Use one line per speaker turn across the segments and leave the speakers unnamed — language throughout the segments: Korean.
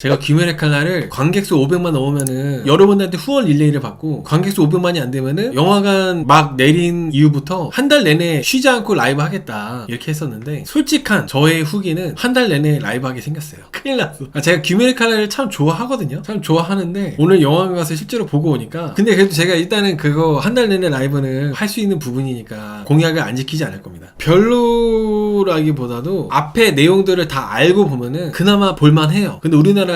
제가 귀멸의 칼날을 관객수 500만 넘으면은 여러분들한테 후원 릴레이를 받고 관객수 500만이 안 되면은 영화관 막 내린 이후부터 한 달 내내 쉬지 않고 라이브 하겠다 이렇게 했었는데 솔직한 저의 후기는 한 달 내내 라이브 하게 생겼어요. 큰일 났어. 제가 귀멸의 칼날을 참 좋아하거든요. 참 좋아하는데 오늘 영화관 가서 실제로 보고 오니까 근데 그래도 제가 일단은 그거 한 달 내내 라이브는 할 수 있는 부분이니까 공약을 안 지키지 않을 겁니다. 별로라기보다도 앞에 내용들을 다 알고 보면은 그나마 볼만해요. 근데 우리나라가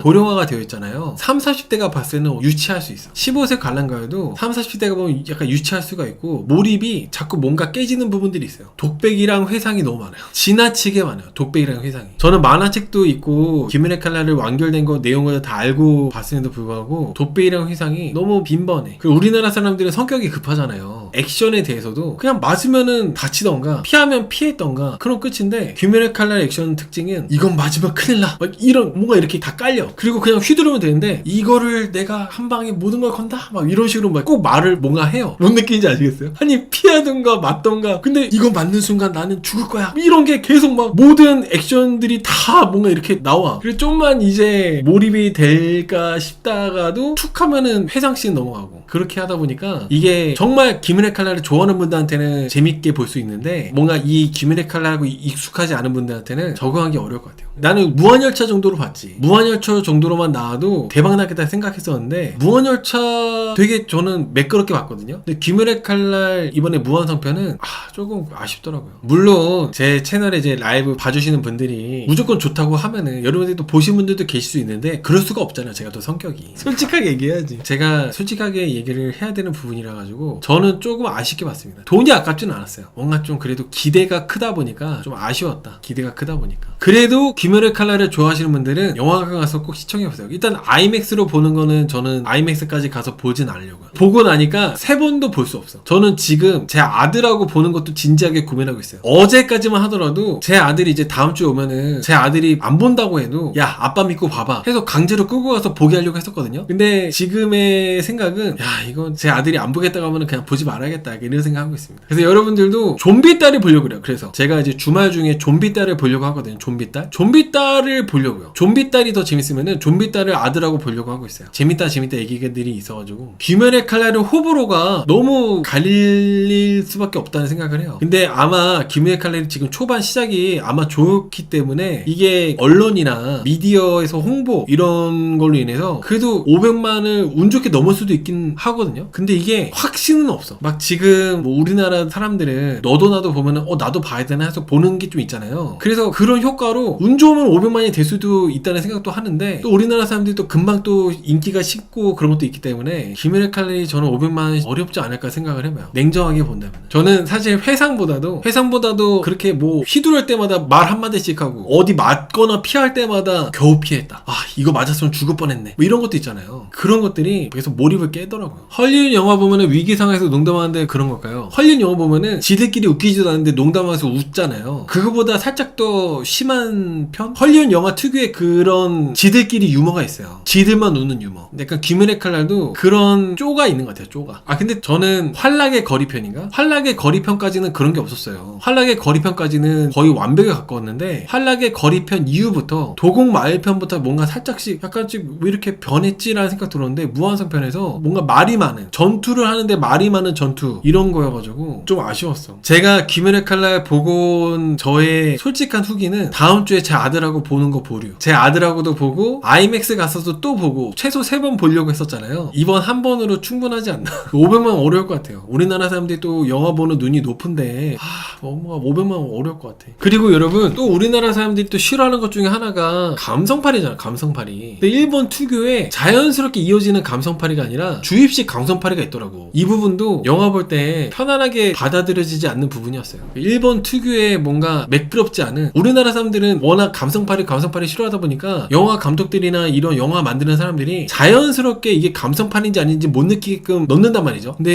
고령화가 되어 있잖아요. 30, 40대가 봤을 때는 유치할 수 있어. 15세 관람가여도 30, 40대가 보면 약간 유치할 수가 있고 몰입이 자꾸 뭔가 깨지는 부분들이 있어요. 독백이랑 회상이 너무 많아요. 지나치게 많아요. 독백이랑 회상이. 저는 만화책도 있고 귀멸의 칼날을 완결된 거 내용을 다 알고 봤음에도 불구하고 독백이랑 회상이 너무 빈번해. 그리고 우리나라 사람들은 성격이 급하잖아요. 액션에 대해서도 그냥 맞으면은 다치던가 피하면 피했던가 그런 끝인데 귀멸의 칼날 액션 특징은 이건 맞으면 큰일 나. 막 이런 뭔가 이렇게 다 깔려. 그리고 그냥 휘두르면 되는데 이거를 내가 한 방에 모든 걸 건다? 막 이런 식으로 막 꼭 말을 뭔가 해요. 뭔 느낌인지 아시겠어요? 아니 피하던가 맞던가 근데 이거 맞는 순간 나는 죽을 거야. 이런 게 계속 막 모든 액션들이 다 뭔가 이렇게 나와. 그리고 좀만 이제 몰입이 될까 싶다가도 툭 하면은 회상씬 넘어가고 그렇게 하다 보니까 이게 정말 귀멸의 칼날을 좋아하는 분들한테는 재밌게 볼 수 있는데 뭔가 이 귀멸의 칼날하고 익숙하지 않은 분들한테는 적응하기 어려울 것 같아요. 나는 무한열차 정도로 봤지. 무한열차 정도로만 나와도 대박 나겠다 생각했었는데 무한열차 되게 저는 매끄럽게 봤거든요. 근데 귀멸의 칼날 이번에 무한성편은 조금 아쉽더라고요. 물론 제 채널에 이제 라이브 봐주시는 분들이 무조건 좋다고 하면은 여러분들이 또 보신 분들도 계실 수 있는데 그럴 수가 없잖아요. 제가 또 성격이 솔직하게 얘기해야지. 제가 솔직하게 얘기를 해야 되는 부분이라 가지고 저는 조금 아쉽게 봤습니다. 돈이 아깝지는 않았어요. 뭔가 좀 그래도 기대가 크다 보니까 좀 아쉬웠다. 기대가 크다 보니까. 그래도 귀멸의 칼날을 좋아하시는 분들은 영화관 가서 꼭 시청해보세요. 일단 아이맥스로 보는 거는 저는 아이맥스까지 가서 보진 않으려고요. 보고 나니까 세 번도 볼 수 없어. 저는 지금 제 아들하고 보는 것도 진지하게 고민하고 있어요. 어제까지만 하더라도 제 아들이 이제 다음 주에 오면은 제 아들이 안 본다고 해도 야 아빠 믿고 봐봐 해서 강제로 끌고 가서 보게 하려고 했었거든요. 근데 지금의 생각은 야 이건 제 아들이 안 보겠다고 하면 그냥 보지 말아야겠다 이런 생각하고 있습니다. 그래서 여러분들도 좀비 딸을 보려고 그래요. 그래서 제가 이제 주말 중에 좀비 딸을 보려고 하거든요. 좀비 딸? 좀비 딸을 보려고요. 좀비 딸이 더 재밌으면은 좀비 딸을 아들하고 보려고 하고 있어요. 재밌다 얘기들이 있어가지고 귀멸의 칼날은 호불호가 너무 갈릴 수밖에 없다는 생각을 해요. 근데 아마 귀멸의 칼날이 지금 초반 시작이 아마 좋기 때문에 이게 언론이나 미디어에서 홍보 이런 걸로 인해서 그래도 500만을 운 좋게 넘을 수도 있긴 하거든요. 근데 이게 확신은 없어. 막 지금 뭐 우리나라 사람들은 너도 나도 보면은 나도 봐야 되나 해서 보는 게 좀 있잖아요. 그래서 그런 효과로 운 좋으면 500만이 될 수도 있다는 생각도 하는데 또 우리나라 사람들이 또 금방 또 인기가 식고 그런 것도 있기 때문에 귀멸의 칼날이 저는 500만이 어렵지 않을까 생각을 해봐요. 냉정하게 본다면. 저는 사실 회상보다도 그렇게 뭐 휘두를 때마다 말 한마디씩 하고 어디 맞거나 피할 때마다 겨우 피했다. 이거 맞았으면 죽을 뻔했네. 뭐 이런 것도 있잖아요. 그런 것들이 계속 몰입을 깨더라고요. 헐리우드 영화 보면은 위기 상황에서 농담하는데 그런 걸까요? 헐리우드 영화 보면은 지들끼리 웃기지도 않는데 농담하면서 웃잖아요. 그거보다 살짝 더 심한 편? 헐리우드 영화 특유의 그런 지들끼리 유머가 있어요. 지들만 웃는 유머. 약간 귀멸의 칼날도 그런 쪼가 있는 것 같아요. 쪼가. 근데 저는 환락의 거리편인가? 환락의 거리편까지는 그런 게 없었어요. 환락의 거리편까지는 거의 완벽에 가까웠는데 환락의 거리편 이후부터 도곡마을편부터 뭔가 살짝씩 약간씩 왜 이렇게 변했지라는 생각 들었는데 무한성편에서 뭔가 말이 많은 전투를 하는데 말이 많은 전투 이런 거여가지고 좀 아쉬웠어. 제가 귀멸의 칼날 보고 온 저의 솔직한 후기는 다음 주에 제 아들하고 보는 거 보류. 제 아들하고도 보고 아이맥스 갔어도 또 보고 최소 3번 보려고 했었잖아요. 이번 한 번으로 충분하지 않나. 500만 어려울 것 같아요. 우리나라 사람들이 또 영화 보는 눈이 높은데 500만 어려울 것 같아. 그리고 여러분 또 우리나라 사람들이 또 싫어하는 것 중에 하나가 감성팔이잖아. 감성팔이. 근데 일본 특유의 자연스럽게 이어지는 감성팔이가 아니라 주입식 감성팔이가 있더라고. 이 부분도 영화 볼 때 편안하게 받아들여지지 않는 부분이었어요. 일본 특유의 뭔가 매끄럽지 않은 우리나라 사람들은 워낙 감성팔이 싫어하다 보니까 영화 감독들이나 이런 영화 만드는 사람들이 자연스럽게 이게 감성팔인지 아닌지 못 느끼게끔 넣는단 말이죠. 근데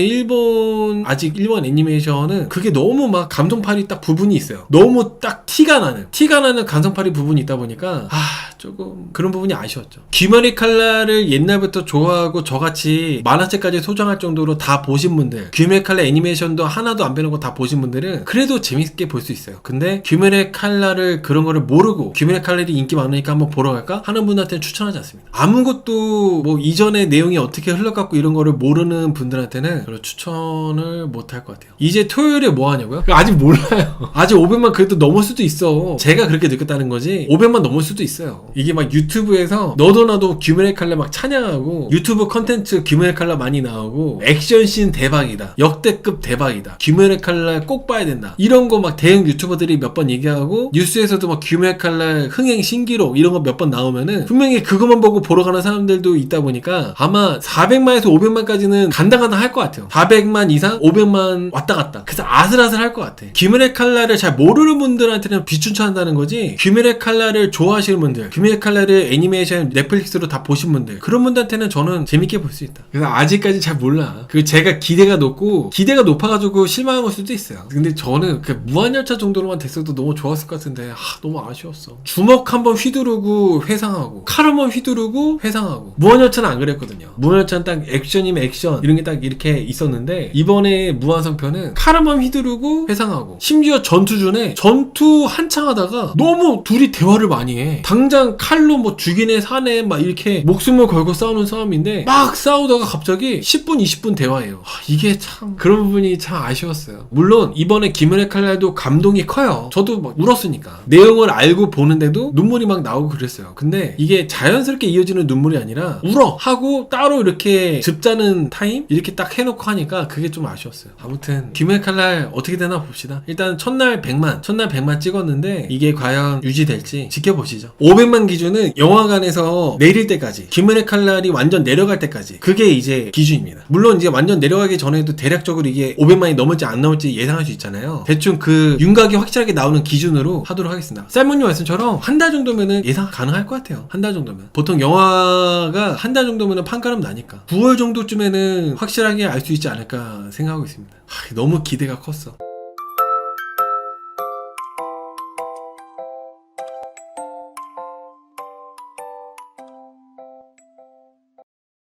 아직 일본 애니메이션은 그게 너무 막 감성팔이 딱 부분이 있어요. 너무 딱 티가 나는 감성팔이 부분이 있다 보니까 조금 그런 부분이 아쉬웠죠. 귀머리 칼라를 옛날부터 좋아하고 저같이 만화책까지 소장할 정도로 다 보신 분들, 귀머리 칼라 애니메이션도 하나도 안 빼놓고 다 보신 분들은 그래도 재밌게 볼 수 있어요. 근데 귀머리 칼라를 그런 거를 모르고 귀머리 칼날이 인기 많으니까 한번 보러 갈까 하는 분한테는 추천하지 않습니다. 아무것도 뭐 이전의 내용이 어떻게 흘러갔고 이런 거를 모르는 분들한테는 별로 추천을 못 할 것 같아요. 이제 토요일에 뭐 하냐고요? 아직 몰라요. 아직 500만 그래도 넘을 수도 있어. 제가 그렇게 느꼈다는 거지 500만 넘을 수도 있어요. 이게 막 유튜브에서 너도 나도 귀머리 칼라 막 찬양하고 유튜브 컨텐츠 귀머리 칼라 많이 나오고 액션씬 대박이다, 역대급 대박이다, 귀머리 칼라 꼭 봐야 된다, 이런 거 막 대형 유튜버들이 몇 번 얘기하고 뉴스에서도 막 귀머리 칼라 흥행 신기록 이런 거 몇 번 나오면은 분명히 그것만 보고 보러 가는 사람들도 있다 보니까 아마 400만에서 500만까지는 간당간당 할 것 같아요. 400만 이상 500만 왔다 갔다. 그래서 아슬아슬 할 것 같아. 귀머리 칼라를 잘 모르는 분들한테는 비추천한다는 거지, 귀머리 칼라를 좋아하시는 분들, 귀머리 칼라를 애니메이션 넷플릭스로 다 보신 분들, 그런 분들한테는 저는 재밌게 볼 수 있다. 그래서 아직까지 잘 몰라. 그 제가 기대가 높아가지고 실망한 걸 수도 있어요. 근데 저는 그 무한열차 정도로만 됐어도 너무 좋았을 것 같은데 너무 아쉬웠어. 주먹 한번 휘두르고 회상하고 칼 한번 휘두르고 회상하고. 무한열차는 안 그랬거든요. 무한열차는 딱 액션이면 액션 이런 게 딱 이렇게 있었는데 이번에 무한성편은 칼 한번 휘두르고 회상하고, 심지어 전투 한창 하다가 너무 둘이 대화를 많이 해. 당장 칼로 뭐 죽이네 사네 막 이렇게 목숨을 걸고 싸우는 싸움인데 막 싸우다가 갑자기 10분 20분 대화해요. 이게 참 그런 부분이 참 아쉬웠어요. 물론 이번에 귀머리 칼날도 감동이 커요. 저도 막 울었으니까. 내용을 알고 보는데도 눈물이 막 나오고 그랬어요. 근데 이게 자연스럽게 이어지는 눈물이 아니라 울어 하고 따로 이렇게 즙자는 타임 이렇게 딱 해놓고 하니까 그게 좀 아쉬웠어요. 아무튼 귀머리 칼날 어떻게 되나 봅시다. 일단 첫날 100만 찍었는데 이게 과연 유지될지 지켜보시죠. 500만 기준은 영화관에서 내릴 때까지, 귀머리 칼날이 완전 내려갈 때까지, 그게 이제 기준입니다. 물론 이제 완전 내려가기 전에도 대략적으로 이게 500만이 넘을지 안 넘을지 예상할 수 있잖아요. 대충 그 윤곽이 확실하게 나오는 기준으로 하도록 하겠습니다. 쌀문님 말씀처럼 한 달 정도면은 예상 가능할 것 같아요. 한 달 정도면. 보통 영화가 한 달 정도면은 판가름 나니까 9월 정도쯤에는 확실하게 알 수 있지 않을까 생각하고 있습니다. 너무 기대가 컸어.